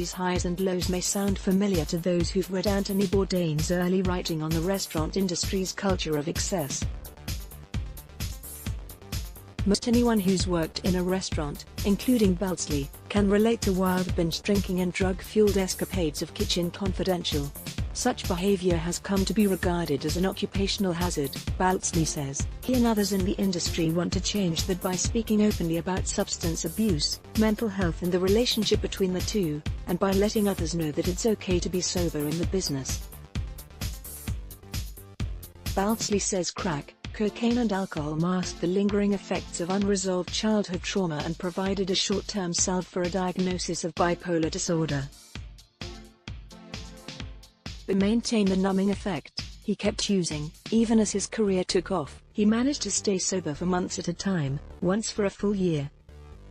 industry's highs and lows may sound familiar to those who've read Anthony Bourdain's early writing on the restaurant industry's culture of excess. Most anyone who's worked in a restaurant, including Beardsley, can relate to wild binge drinking and drug-fueled escapades of Kitchen Confidential. Such behavior has come to be regarded as an occupational hazard, Beardsley says. He and others in the industry want to change that by speaking openly about substance abuse, mental health and the relationship between the two, and by letting others know that it's okay to be sober in the business. Beardsley says crack, cocaine and alcohol masked the lingering effects of unresolved childhood trauma and provided a short-term salve for a diagnosis of bipolar disorder. To maintain the numbing effect, he kept using. Even as his career took off, he managed to stay sober for months at a time, once for a full year.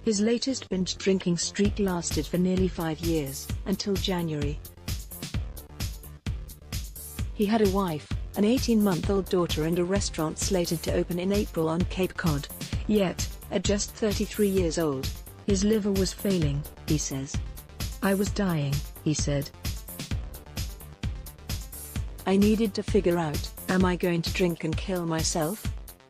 His latest binge drinking streak lasted for nearly 5 years, until January. He had a wife, an 18-month-old daughter and a restaurant slated to open in April on Cape Cod. Yet, at just 33 years old, his liver was failing, he says. "I was dying," he said. "I needed to figure out, am I going to drink and kill myself?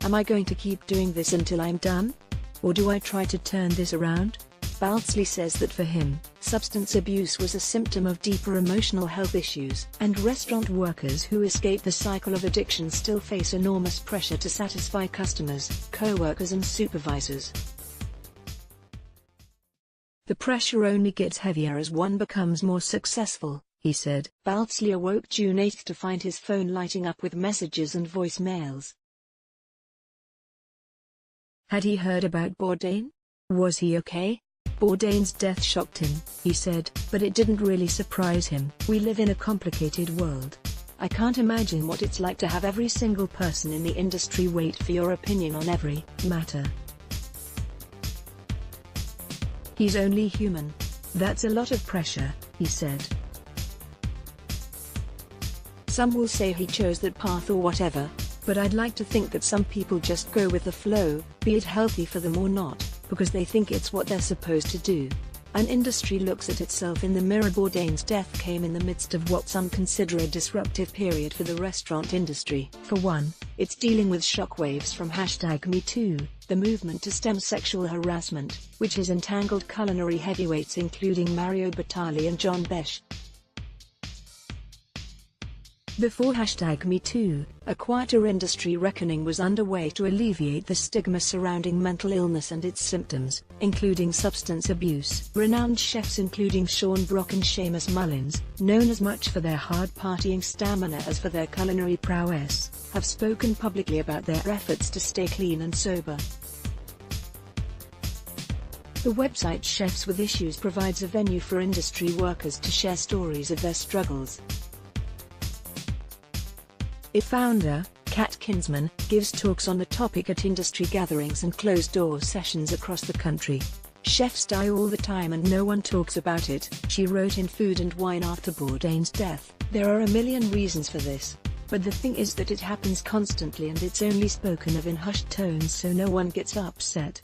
Am I going to keep doing this until I'm done? Or do I try to turn this around?" Beardsley says that for him, substance abuse was a symptom of deeper emotional health issues, and restaurant workers who escape the cycle of addiction still face enormous pressure to satisfy customers, co-workers and supervisors. "The pressure only gets heavier as one becomes more successful," he said. Beardsley awoke June 8 to find his phone lighting up with messages and voicemails. Had he heard about Bourdain? Was he okay? Bourdain's death shocked him, he said, but it didn't really surprise him. "We live in a complicated world. I can't imagine what it's like to have every single person in the industry wait for your opinion on every matter. He's only human. That's a lot of pressure," he said. "Some will say he chose that path or whatever, but I'd like to think that some people just go with the flow, be it healthy for them or not, because they think it's what they're supposed to do. An industry looks at itself in the mirror." Bourdain's death came in the midst of what some consider a disruptive period for the restaurant industry. For one, it's dealing with shockwaves from #MeToo, the movement to stem sexual harassment, which has entangled culinary heavyweights including Mario Batali and John Besh. Before #MeToo, a quieter industry reckoning was underway to alleviate the stigma surrounding mental illness and its symptoms, including substance abuse. Renowned chefs including Sean Brock and Seamus Mullins, known as much for their hard-partying stamina as for their culinary prowess, have spoken publicly about their efforts to stay clean and sober. The website Chefs with Issues provides a venue for industry workers to share stories of their struggles. Its founder, Kat Kinsman, gives talks on the topic at industry gatherings and closed-door sessions across the country. "Chefs die all the time and no one talks about it," she wrote in Food and Wine after Bourdain's death. "There are a million reasons for this. But the thing is that it happens constantly and it's only spoken of in hushed tones so no one gets upset.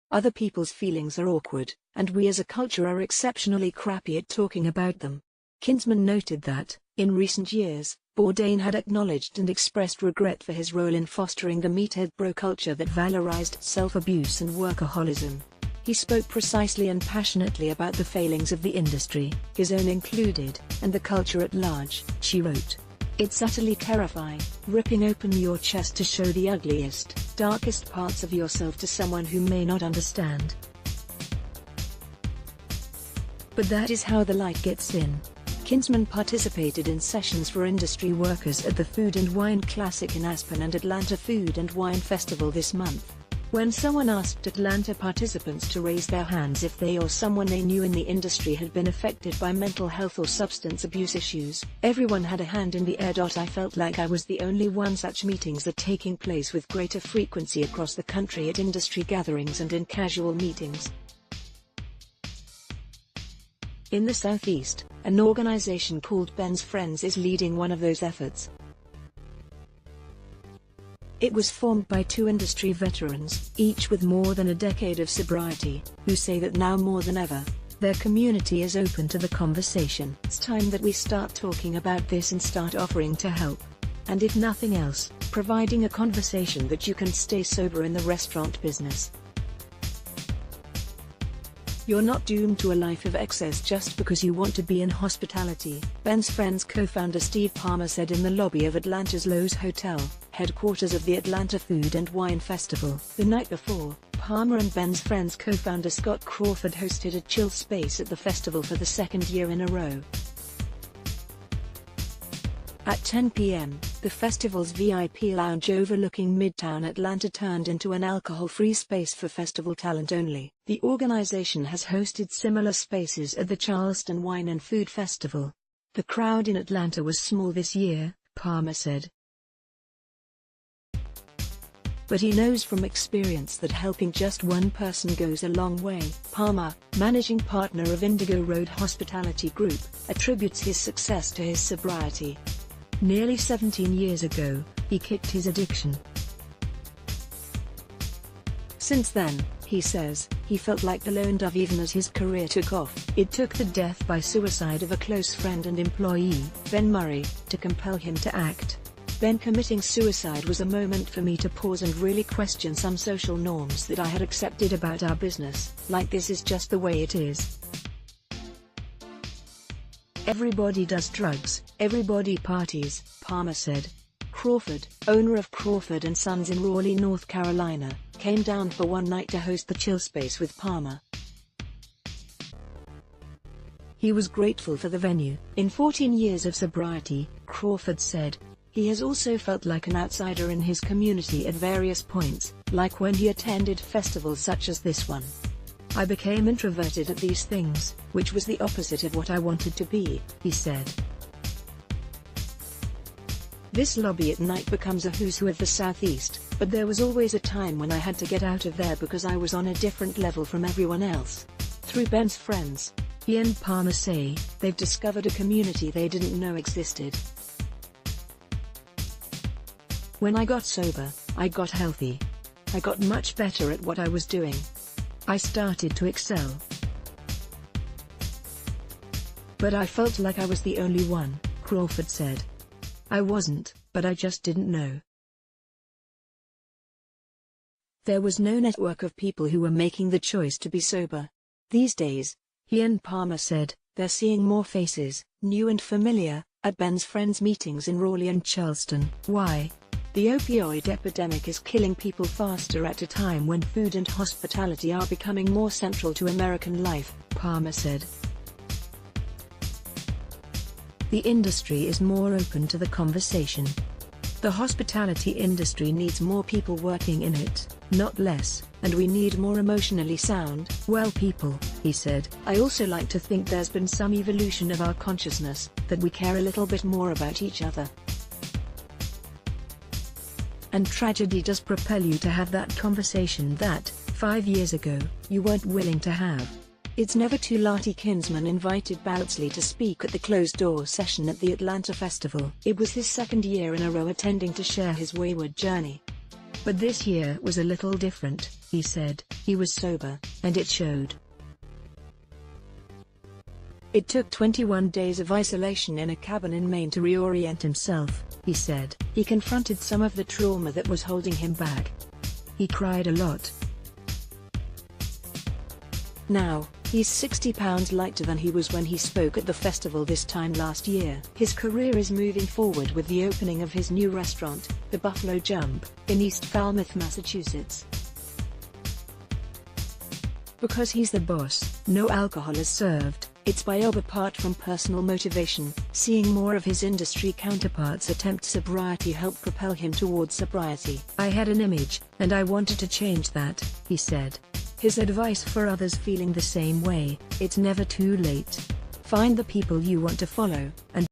Other people's feelings are awkward, and we as a culture are exceptionally crappy at talking about them." Kinsman noted that, in recent years, Bourdain had acknowledged and expressed regret for his role in fostering the meathead bro culture that valorized self-abuse and workaholism. He spoke precisely and passionately about the failings of the industry, his own included, and the culture at large, she wrote. "It's utterly terrifying, ripping open your chest to show the ugliest, darkest parts of yourself to someone who may not understand. But that is how the light gets in." Kinsman participated in sessions for industry workers at the Food and Wine Classic in Aspen and Atlanta Food and Wine Festival this month. When someone asked Atlanta participants to raise their hands if they or someone they knew in the industry had been affected by mental health or substance abuse issues, everyone had a hand in the air. "I felt like I was the only one. Such meetings are taking place with greater frequency across the country at industry gatherings and in casual meetings. In the Southeast, an organization called Ben's Friends is leading one of those efforts. It was formed by two industry veterans, each with more than a decade of sobriety, who say that now more than ever, their community is open to the conversation. It's time that we start talking about this and start offering to help. And if nothing else, providing a conversation that you can stay sober in the restaurant business. You're not doomed to a life of excess just because you want to be in hospitality, Ben's Friends co-founder Steve Palmer said in the lobby of Atlanta's Loews Hotel, headquarters of the Atlanta Food and Wine Festival. The night before, Palmer and Ben's Friends co-founder Scott Crawford hosted a chill space at the festival for the second year in a row. At 10 p.m., the festival's VIP lounge overlooking Midtown Atlanta turned into an alcohol-free space for festival talent only. The organization has hosted similar spaces at the Charleston Wine and Food Festival. The crowd in Atlanta was small this year, Palmer said. But he knows from experience that helping just one person goes a long way. Palmer, managing partner of Indigo Road Hospitality Group, attributes his success to his sobriety. Nearly 17 years ago, he kicked his addiction. Since then, he says, he felt like the lone dove even as his career took off. It took the death by suicide of a close friend and employee, Ben Murray, to compel him to act. Ben committing suicide was a moment for me to pause and really question some social norms that I had accepted about our business, like this is just the way it is. Everybody does drugs, everybody parties, Palmer said. Crawford, owner of Crawford & Sons in Raleigh, North Carolina, came down for one night to host the chill space with Palmer. He was grateful for the venue. In 14 years of sobriety, Crawford said, he has also felt like an outsider in his community at various points, like when he attended festivals such as this one. I became introverted at these things, which was the opposite of what I wanted to be, he said. This lobby at night becomes a who's who of the Southeast, but there was always a time when I had to get out of there because I was on a different level from everyone else. Through Ben's Friends, he and Palmer say, they've discovered a community they didn't know existed. When I got sober, I got healthy. I got much better at what I was doing. I started to excel. But I felt like I was the only one, Crawford said. I wasn't, but I just didn't know. There was no network of people who were making the choice to be sober. These days, he and Palmer said, they're seeing more faces, new and familiar, at Ben's Friends meetings in Raleigh and Charleston. Why? The opioid epidemic is killing people faster at a time when food and hospitality are becoming more central to American life, Palmer said. The industry is more open to the conversation. The hospitality industry needs more people working in it, not less, and we need more emotionally sound, well people, he said. I also like to think there's been some evolution of our consciousness, that we care a little bit more about each other. And tragedy does propel you to have that conversation that, 5 years ago, you weren't willing to have. It's never too late. Kinsman invited Beardsley to speak at the closed-door session at the Atlanta Festival. It was his second year in a row attending to share his wayward journey. But this year was a little different, he said. He was sober, and it showed. It took 21 days of isolation in a cabin in Maine to reorient himself, he said. He confronted some of the trauma that was holding him back. He cried a lot. Now, he's 60 pounds lighter than he was when he spoke at the festival this time last year. His career is moving forward with the opening of his new restaurant, the Buffalo Jump, in East Falmouth, Massachusetts. Because he's the boss, no alcohol is served. It's by apart from personal motivation, seeing more of his industry counterparts attempt sobriety helped propel him towards sobriety. I had an image, and I wanted to change that, he said. His advice for others feeling the same way, it's never too late. Find the people you want to follow, and